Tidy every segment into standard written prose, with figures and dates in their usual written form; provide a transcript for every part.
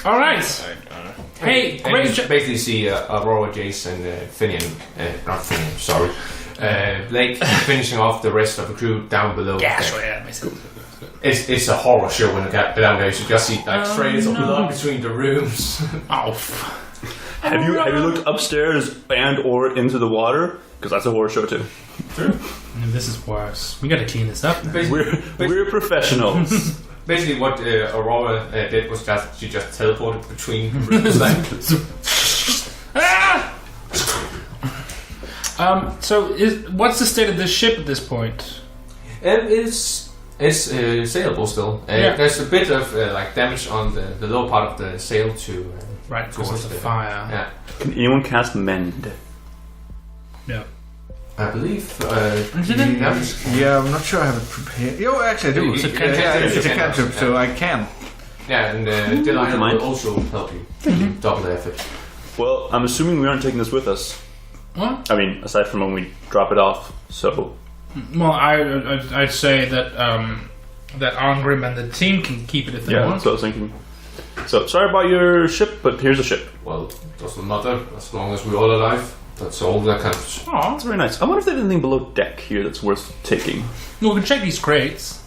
All right. Hey, great job. Basically, see Aurora, Jason, Blake finishing off the rest of the crew down below. Yeah, sure, yeah, makes sense. It's a horror show when you get down there. You should just see like trails of blood between the rooms. Have you looked upstairs and or into the water? Because that's a horror show too. True. This is worse. We gotta clean this up. We're professionals. Basically, what Aurora did was that she just teleported between rooms. So, what's the state of this ship at this point? It's sailable still. There's a bit of like damage on the lower part of the sail to right because of the fire. Yeah. Can anyone cast mend? Yeah. I believe. Yeah, I'm not sure I have it prepared. Yo, actually I do. It's a cantrip, so I can. Yeah, and Delilah will also help you. Double the effort. Well, I'm assuming we aren't taking this with us. What? I mean, aside from when we drop it off. So. Well, I'd say that that Arngrim and the team can keep it if they want. Yeah, that's what I was thinking. So, sorry about your ship, but here's a ship. Well, it doesn't matter as long as we're all alive. That's all that counts. Aw, That's very nice. I wonder if there's anything below deck here that's worth taking. well, we can check these crates.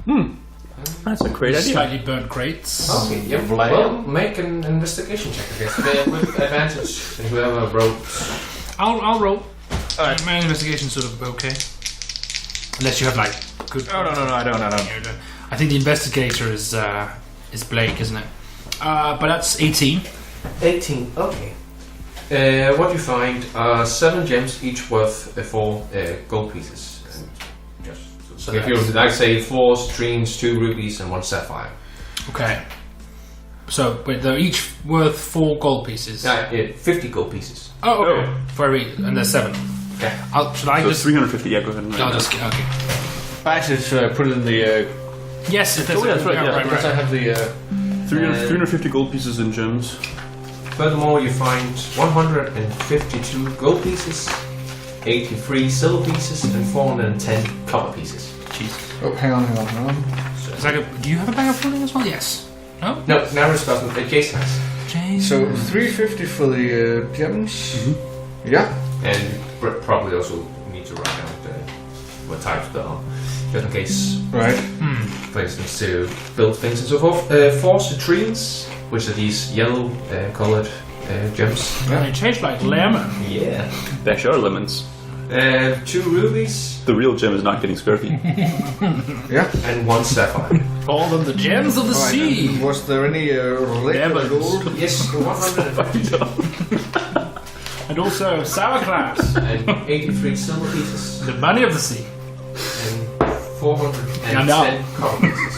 That's a great idea. Slightly burnt crates. Okay, yeah. Well, make an investigation check, I guess. With advantage. And whoever wrote. I'll roll. My investigation's sort of okay. Unless you have like good. Oh no, I don't. I think the investigator is Blake, isn't it? But that's 18. 18, okay. What you find are 7 gems, each worth 4 gold pieces. And just, so if you like, say 4 streams, 2 rubies, and 1 sapphire. Okay. So, wait, they're each worth 4 gold pieces. 50 gold pieces. Oh, okay. And there's 7. Okay. Should I So just? 350. Yeah, go ahead. And I'll just okay. Actually, should I put it in the? Yes, if Oh, yeah, that's right. Yeah, Because I have the. 350 gold pieces in gems. Furthermore, you find 152 gold pieces, 83 silver pieces, and 410 copper pieces. Jeez. Oh, hang on. Do you have a bag of holding as well? Yes. No. No, Naris doesn't. Jason has. So 350 for the gems. Mm-hmm. Yeah. And probably also need to write down what types there are, just in case. Right. For instance, to build things and so forth. 4 citrines, which are these yellow colored gems. Yeah. They taste like lemon. Yeah. They sure are lemons. 2 rubies. The real gem is not getting scurvy. Yeah. And 1 sapphire. Call them the gems of the sea. Then, was there any liquid gold? Yes, 152. And also sauerkraut. And 83 silver pieces. The money of the sea. And 410 copper pieces.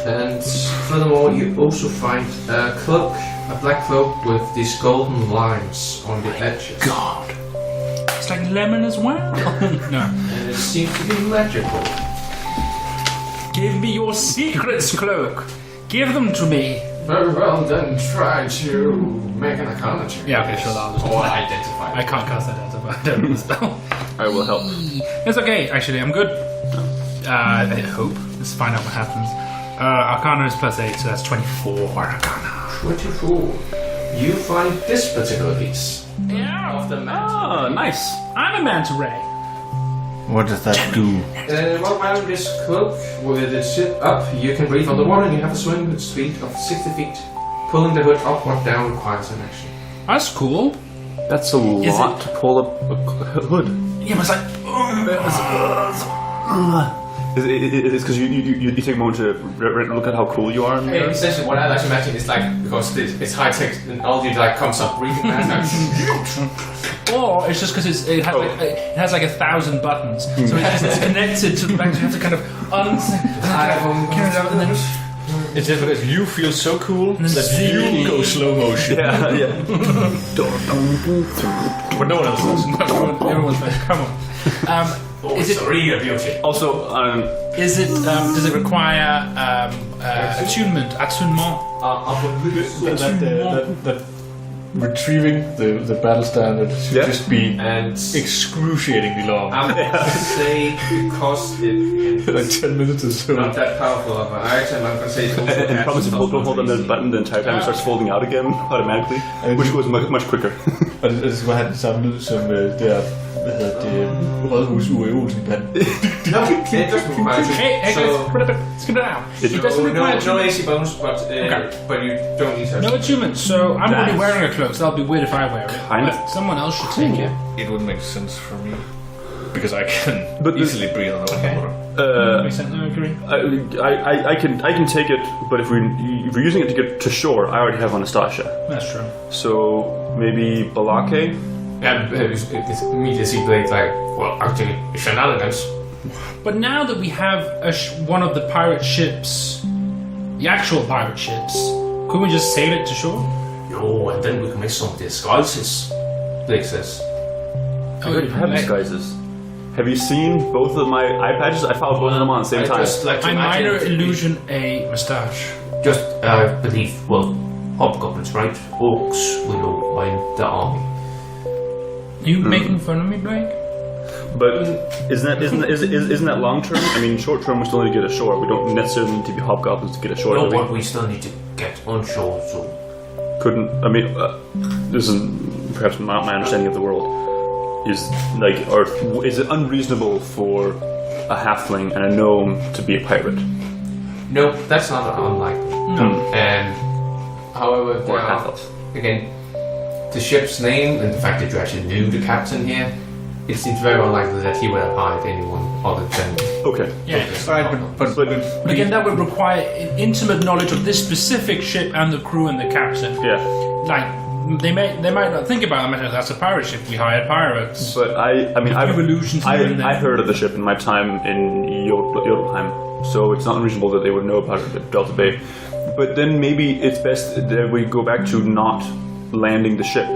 And furthermore, you also find a cloak, a black cloak with these golden lines on the edges. God. It's like lemon as well. No. And it seems to be magical. Give me your secrets, cloak. Give them to me. Very well, then try to make an arcana check. Yeah, okay, sure, I'll just Or identify. I can't cast identify. I don't know the spell. I will help. It's okay, actually, I'm good. I hope. Let's find out what happens. Arcana is +8, so that's 24 Arcana. 24. You find this particular piece. Yeah. Of the map. Oh, nice. I'm a manta ray. What does that do? Well, wearing this cloak with it sit up, you can breathe underwater and you have a swim speed of 60 feet. Pulling the hood up or down requires an action. That's cool. That's a lot to pull up a hood. Yeah, but it's like... It's because you take a moment to look at how cool you are. Hey, essentially, what I like to imagine is like, because it's high tech, and all you like comes up breathing fast. Or it's just because it has like 1,000 buttons, so it's connected to the back. So you have to kind of carry it out, and then It's just because you feel so cool that you go slow motion. Yeah. But no one else does. everyone's like, come on. Is it real beauty? Also, Is it? Does it require attunement? Attunement. retrieving the battle standard should just be and excruciatingly long. I'm gonna say because it like 10 minutes or so. not that powerful of an item, I'm gonna say it's also And promise if you hold on the button the entire time, it starts folding out again automatically, which goes much quicker. Og det skal bare have den samme lyd som der, hvad hedder det, Rådhus Uwe Olsen band. No, it doesn't require to. Hey, So, guys, skip it out. It doesn't require no AC bonus, but you don't need to. no achievements, so I'm already wearing a cloak, so that'll be weird if I wear it. Kind of. But someone else should take it. It wouldn't make sense for me. Because I can But easily breathe on the water. Makes sense, I agree. I can take it, but if we're using it to get to shore, I already have Anastasia. That's true. So maybe Balake? Yeah, it's immediately blade like, well, actually, shenanigans. But now that we have one of the pirate ships, the actual pirate ships, could we just sail it to shore? Yo, and then we can make some disguises, Blake says. I already have disguises. Have you seen both of my eye patches? I found both of them on the same time. Just like to My imagine minor if we- illusion a moustache. Just, I believe, well, hobgoblins, right? Orcs will find the army. You making fun of me, Blake? But isn't that long term? I mean, short term we still need to get ashore. We don't necessarily need to be hobgoblins to get ashore. No, do we? but we still need to get on shore, so... Couldn't I mean? This is perhaps my understanding of the world. Is like, or is it unreasonable for a halfling and a gnome to be a pirate? No, that's not unlikely. And, however, Or there a are- half-elf? again, the ship's name and the fact that you actually knew the captain here, it seems very unlikely that he would have hired anyone other than... Okay. Yeah. Right, but But again, that would require intimate knowledge of this specific ship and the crew and the captain. Yeah. Like, they might not think about it. That's a pirate ship. We hired pirates. But I mean, few illusions here and there. I heard of the ship in my time in Jotunheim, so it's not unreasonable that they would know about it at Delta Bay. But then maybe it's best that we go back to not landing the ship,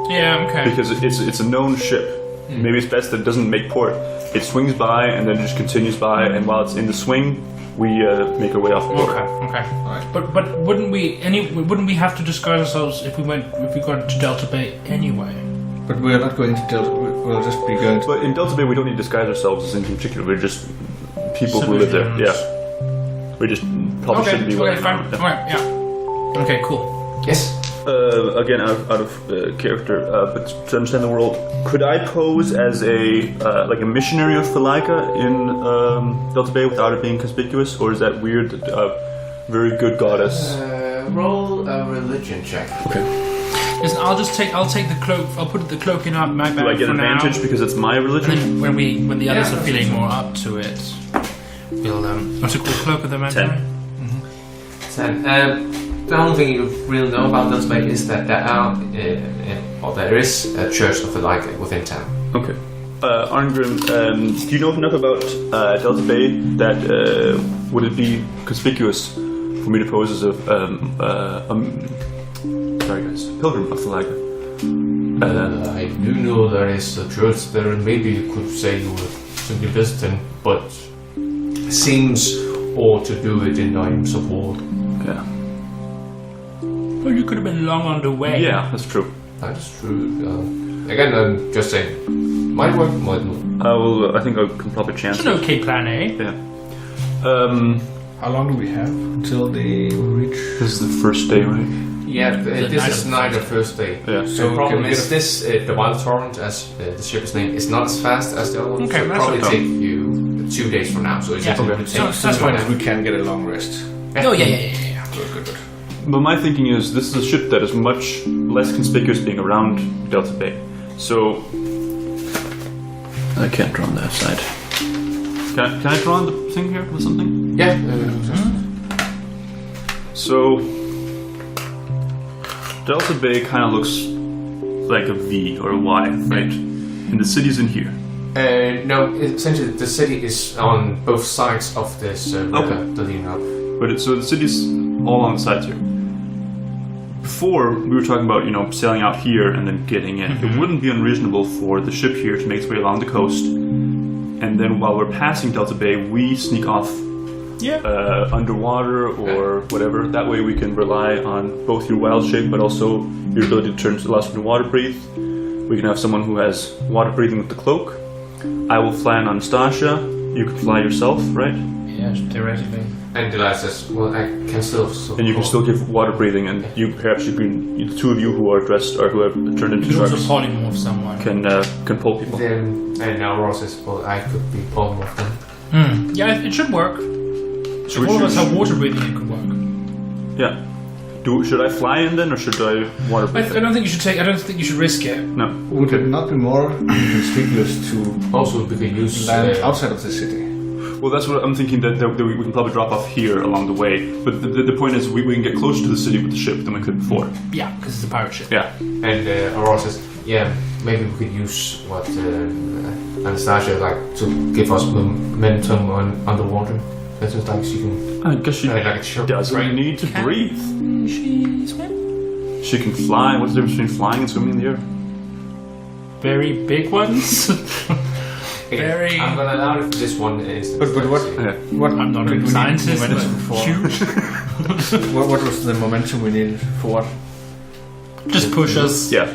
Yeah. Okay. because it's a known ship. Maybe it's best that it doesn't make port. It swings by and then just continues by, and while it's in the swing, we make our way off the port. Okay. But wouldn't we have to disguise ourselves if we got to Delta Bay anyway? But we are not going to Delta. We'll just be going to... But in Delta Bay, we don't need to disguise ourselves as anything particular. We're just people who live there. Civilians. Yeah. We just probably shouldn't be. Okay. Fine. Yeah. Alright. Yeah. Okay. Cool. Yes? Again, out of character, but to understand the world, could I pose as a like a missionary of Philika in Delta Bay without it being conspicuous, or is that weird? Very good goddess. Roll a religion check. Okay. Listen, I'll take the cloak. I'll put the cloak in my bag Do I get for advantage now. because it's my And religion? then when the others Yeah, are feeling more up to it, we'll what's it called? Cloak of the Magi? 10. The only thing you really know about Delta Bay is that there is a church of the like within town. Okay. Arngrim, do you know enough about Delta Bay that would it be conspicuous for me to pose as a sorry guys, pilgrim of Philika? I do know there is a church there, and maybe you could say you were simply visiting, but it seems odd to do it in times of war. Yeah. Well, you could have been long on the way. Yeah, that's true. That is true. Again, I'm just saying, might work, might not. I think I can probably chance It's an it. okay plan, eh? Yeah. How long do we have until they reach... This is the first day, right? Yeah, this night is of night of first day. Yeah. So the can problem we is this, the Wild Torrent, as the ship is named, is not as fast as the other one. Okay, so it'll that's probably okay. take you 2 days from now. So it's Yeah. actually Okay. going to take So that's two fine. and a We can get a long rest. Oh yeah. Good. But my thinking is this is a ship that is much less conspicuous being around Delta Bay. So I can't draw on that side. Can I draw on the thing here with something? Yeah. So Delta Bay kind of looks like a V or a Y, right? And the city's in here. No, essentially the city is on both sides of this river, the Dewdrop. But so the city's all on the sides here. Before, we were talking about, sailing out here and then getting in. It wouldn't be unreasonable for the ship here to make its way along the coast. And then while we're passing Delta Bay, we sneak off underwater or whatever. That way we can rely on both your wild shape, but also your ability to turn to the last one to water breathe. We can have someone who has water breathing with the cloak. I will fly on Anastasia. You can fly yourself, right? Yeah, theoretically. And Delilah says, well, I can still... And you can still give water breathing, and the two of you who are dressed or who have turned into You can sharks also polymorph someone. can pull people. Then, and now Ross says, well, I could be polymorphed then. Yeah, it should work. So If all of us have water breathing, it could work. Yeah. Should I fly in then, or should I water breathe? I don't think you should take. I don't think you should risk it. No. Would it not be more conspicuous to Also, we could use... land outside of the city? Well, that's what I'm thinking, that we can probably drop off here along the way. But the point is, we can get closer to the city with the ship than we could before. Yeah, because it's a pirate ship. Yeah. And Aurora says, yeah, maybe we could use what Anastasia to give us momentum underwater. That's just like she can... I guess she doesn't need to breathe. She swim? She can fly. What's the difference between flying and swimming in the air? Very big ones. Very. I'm gonna allow it for this one instance. But what? Okay. What? I'm not did a we scientist, need momentum but for? huge. What was the momentum we needed for what? Just push us. Yeah.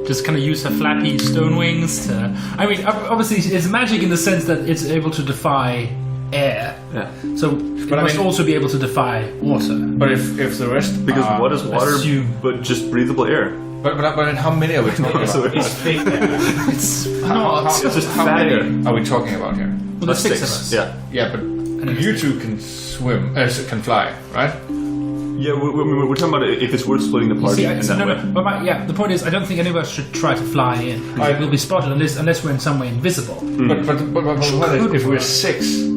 Just kind of use her flappy stone wings to. I mean, obviously, it's magic in the sense that it's able to defy air. Yeah. So it must also be able to defy water. But if the rest, Because what is water but just breathable air? but how many are we talking about? It's fake there. It's not. It's just how fat many air. are we talking about here? Well, there's six of us. Yeah. Yeah, but you two can swim, can fly, right? Yeah, we're talking about if it's worth splitting the party in that way. But the point is, I don't think any of us should try to fly in. We'll be spotted unless we're in some way invisible. But what if we're six?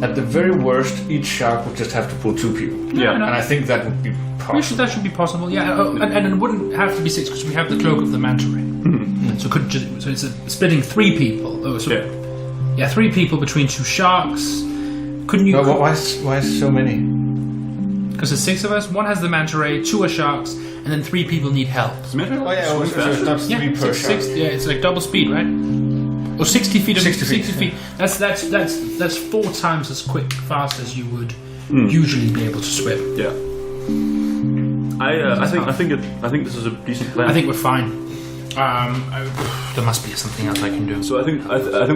At the very worst, each shark would just have to pull two people. Yeah. And I think that would be possible. That should be possible. Yeah, and it wouldn't have to be six because we have the cloak of the manta ray. So it's splitting three people. Yeah, three people between two sharks. Couldn't you? Why so many? Because there's six of us. One has the manta ray, two are sharks, and then three people need help. So it's not three per shark. Yeah, it's like double speed, right? Or 60 feet. 60 feet. That's 4 times as fast as you would usually be able to swim. Yeah. I think this is a decent plan. I think we're fine. There must be something else I can do. So I think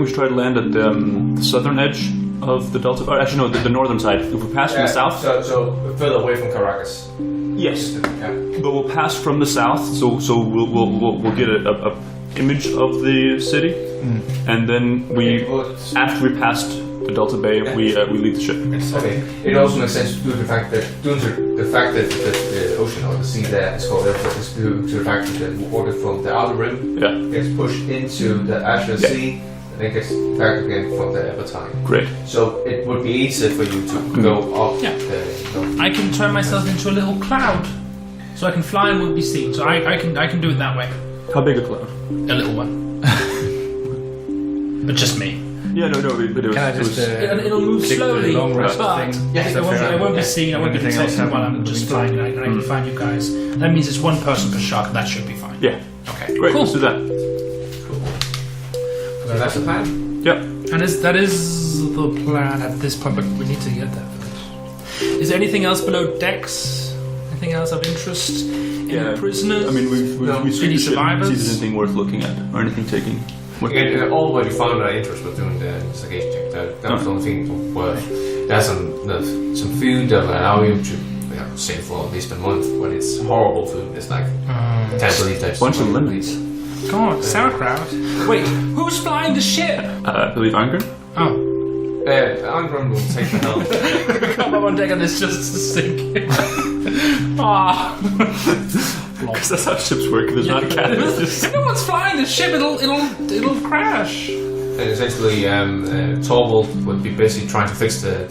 we should try to land at the southern edge of the delta. Or actually, no, the northern side. If we pass from the south, So further away from Caracas. yes, Yeah. but we'll pass from the south. So we'll get a image of the city, and then after we passed the Delta Bay, we leave the ship. Okay. It also makes sense due to the fact that the ocean or the sea there is called Everflow is due to the fact that the water from the outer rim gets pushed into the Azure Sea and then gets back again from the Evertime. Great. So it would be easier for you to go up. Yeah. I can turn myself into a little cloud, so I can fly and won't be seen. So I can do it that way. How big a cloud? A little one. But just me. Yeah, no, but it was. Can I just It'll move take the slowly, long rest but thing? I won't be seen. I won't be Anything else detected while happen I'm in the just meantime? flying, and I can find you guys. That means it's one person per shark. That should be fine. Yeah. Okay. Great. Cool. Let's do that. So that's the plan. Yep. And that is the plan at this point, but we need to get there first. Is there anything else below decks? Anything else of interest? Any prisoners? I mean, we sweep Any the ship and see if survivors? there's anything worth looking at or anything taking. And all what you found our interest was doing the investigation check. That was the only thing worth. There's some food that will allow you to save for at least a month, but it's horrible food. It's like can't believe that. Bunch of lemons. God, sauerkraut. Wait, who's flying the ship? I believe Angren. Oh. Angron will take the helm. Come on deck and it's just sinking. Ah. Because that's how ships work. There's not a captain. If no one's flying the ship, it'll crash. And essentially, Torvald would be busy trying to fix the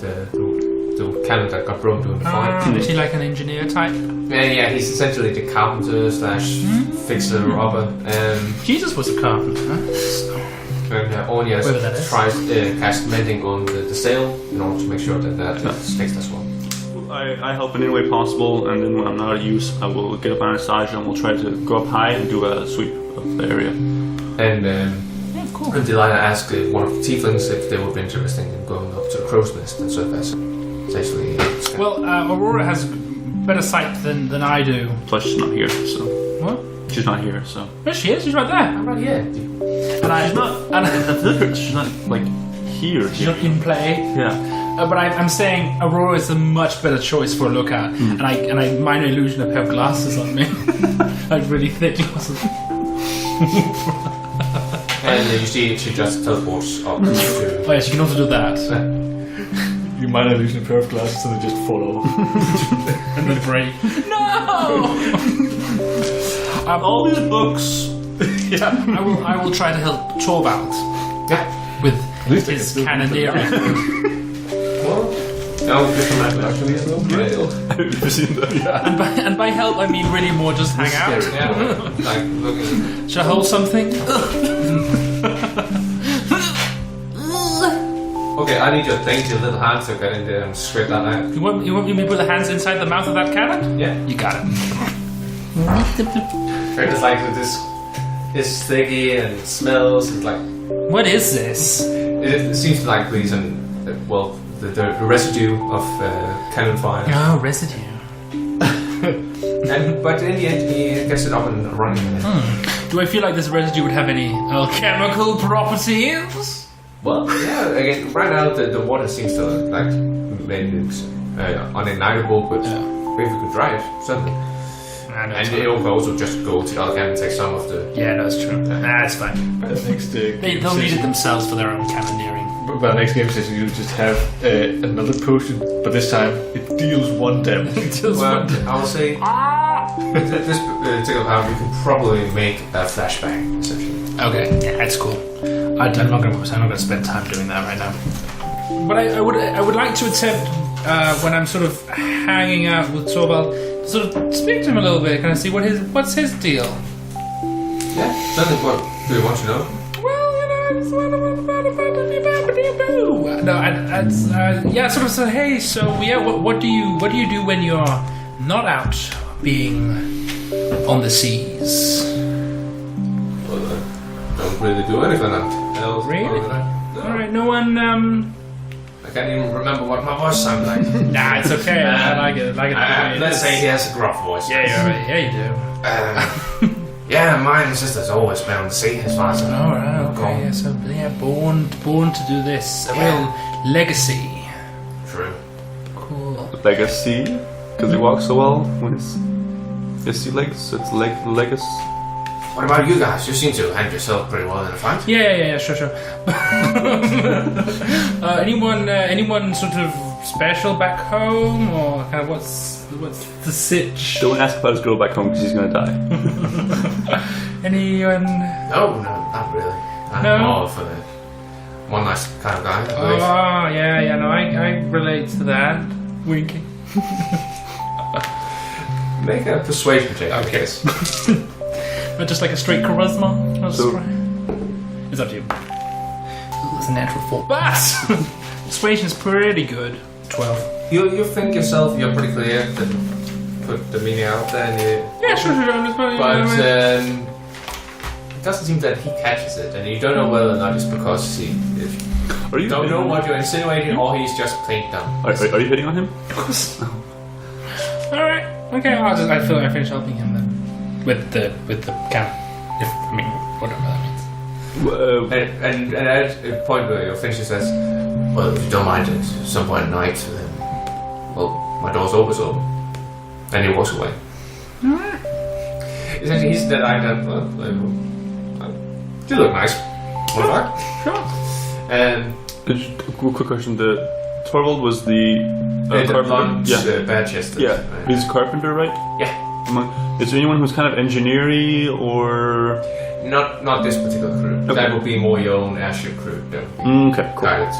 cannon that got broken during the fight. Is he like an engineer type? Yeah, he's essentially the carpenter / fixer robber. Jesus was a carpenter, huh? And Anya Whoever that is. tries cast mending on the sail in order to make sure that is fixed as well. I help in any way possible, and then when I'm not at use, I will get up on Anastasia and we'll try to go up high and do a sweep of the area. And Cool. and Delilah asked one of the tieflings if they would be interested in going up to the crow's nest and surf as. essentially. Well, Aurora has better sight than I do. Plus, she's not here, so. What? She's not here, so. There she is. She's right there. I'm not here. She's not. And she's not like here. She's not in play. Yeah. But I'm saying Aurora is a much better choice for a lookout, and I minor illusion a pair of glasses on me, like really thick glasses. And you see she just teleports up to. Oh yes, you can also do that. You might have used a pair of glasses and they just fall off. And then break. No! All these books. Yeah, I will try to help Torvald. Yeah. With least I his can still cannoneering. Well, no, different actually is no Have you ever seen that? Yeah. And by help I mean really more just hang out. Yeah, like looking. Should I hold something? Okay, I need your dainty little hand to get in there and scrape that out. You want me to put the hands inside the mouth of that cannon? Yeah. You got it. It's like it's sticky and it smells. It's like What is this? it seems like these and well the residue of cannon fire. Oh, residue. But in the end, he gets it up and running. Do I feel like this residue would have any alchemical properties? Well, yeah. Again, right now the water seems to like maybe it's unignitable, but if we could dry it, certainly. And it will also just go to the alchemy and take some of the. Yeah, no, that's true. Nah, it's fine. They'll need it themselves for their own cannoneering. But next game session you just have another potion, but this time it deals 1 damage. Well, I will say this particular power we can probably make a flashback essentially. Okay, yeah, that's cool. I'm not gonna spend time doing that right now. But I would like to attempt when I'm sort of hanging out with Torvald, to sort of speak to him a little bit, kind of see what's his deal. Yeah, certainly. What do you want to know? Well, I just want to no, yeah, sort of say, hey, so yeah, what do you do when you're not out being on the seas? Well, I don't really do anything else. Really? No. All right, no one. I can't even remember what my voice sounded like. Nah, it's okay. I like it. Let's say he has a gruff voice. Yeah, you do. Yeah, mine and sister's always been on the sea as far as I know. All right, okay. Yeah, so born to do this. A real legacy. True. Cool. Legacy, because he walks so well with his sea legs. So it's legacy. What about you guys? You seem to handle yourself pretty well in a fight. Yeah, sure. Anyone sort of special back home, or kind of what's the sitch? Don't ask about his girl back home because he's gonna die. Anyone? No, not really. I'm more of a one nice kind of guy, I believe. Oh, yeah, no, I relate to that. Winking. Make a persuasion check, I Okay. guess. Not just like a straight charisma. So- It's up to you. Ooh, it's a natural 4. But persuasion is pretty good. 12. You think yourself, you're pretty clear to put the meaning out there, and Yeah, sure. I'm just but it doesn't seem that he catches it, and you don't know whether or not it's because he Are you don't hitting know on what him? you're insinuating, or he's just plain dumb. Are you hitting on him? All right. Okay. I feel I finish helping him then with the camp. Whatever that means. And at a point where your finisher says, well, if you don't mind at some point at night, then, well, my door's always open. And he walks away. Alright. Essentially, he's that I done, well, you look nice. What the fuck? Sure. And Quick question: the Torvald was the blonde Yeah, bad chested. yeah. He's a carpenter, right? Yeah. Is there anyone who's kind of engineering or? Not this particular crew. Okay. That would be more your own airship crew. That would be Okay, cool. guided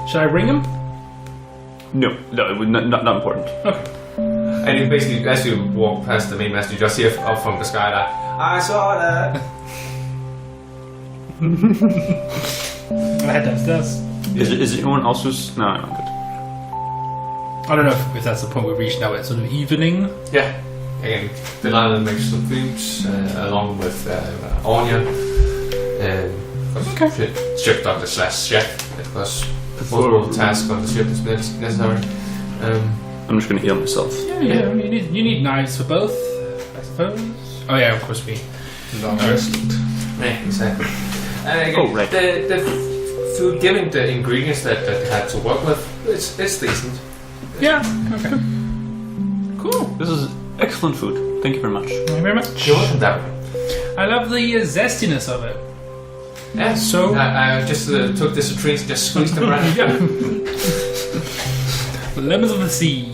Should I ring him? No, it would not important. Okay. and you basically, as you walk past the main mast, you just hear up from the sky that, I saw that. I head downstairs. Is there anyone else who's? No, I'm good. I don't know if that's the point we reached now. It's sort of evening. Yeah. Again, the landlord makes some foods along with Anya. Ship doctor / chef. It was multiple tasks on the ship is necessary. I'm just gonna heal myself. Yeah. You need knives for both, I suppose. Oh yeah, of course we. Long rested. Yeah, exactly. Right. The food, given the ingredients that they had to work with, it's decent. Yeah. Okay. Cool. This is excellent food. Thank you very much. Thank you very much. You're welcome, Darren. I love the zestiness of it. Yeah. So I just took the citrines and just squeezed them around. yeah. Lemons of the sea.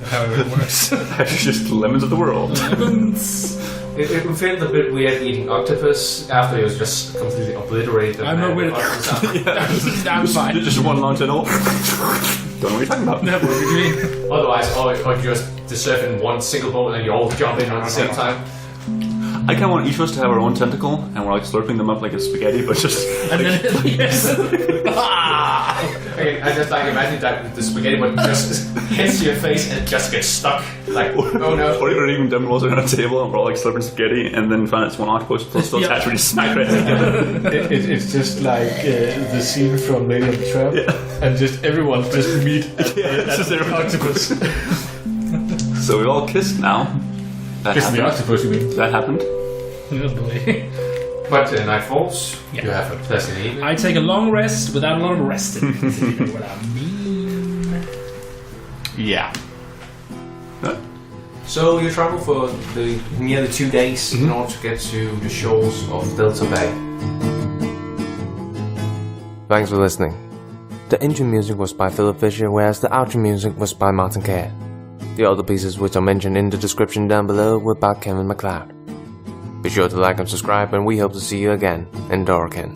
However it works. Actually, just lemons of the world. Lemons. It felt a bit weird eating octopus after it was just completely obliterated. I'm not weird. I'm fine. Just one long tunnel. Don't know what you're talking about. Never really. Otherwise, or you just deserve in one single bowl and you all jump in at the same time. I kind of want each of us to have our own tentacle, and we're like slurping them up like a spaghetti, but just. And then yes. Okay, I just like imagine that the spaghetti would just hits your face and just gets stuck. Like, oh no. Or you're even dumb rolls around a table and we're all like slurping spaghetti, and then find it's one octopus still attached, we just smack right together. It's just like the scene from Lady and the Tramp, and just everyone just meet It's just everyone. octopus. So we all kissed now. That Kiss the happened. octopus, you mean? That happened. Oh boy. But night falls, Yeah. you have a pleasant evening. I take a long rest without a lot of resting. If you know what I mean. Yeah. So you travel for nearly 2 days in order to get to the shores of Delta Bay. Thanks for listening. The intro music was by Philip Fischer, whereas the outro music was by Martin Kerr. The other pieces which are mentioned in the description down below were by Kevin MacLeod. Be sure to like and subscribe, and we hope to see you again in Doraken.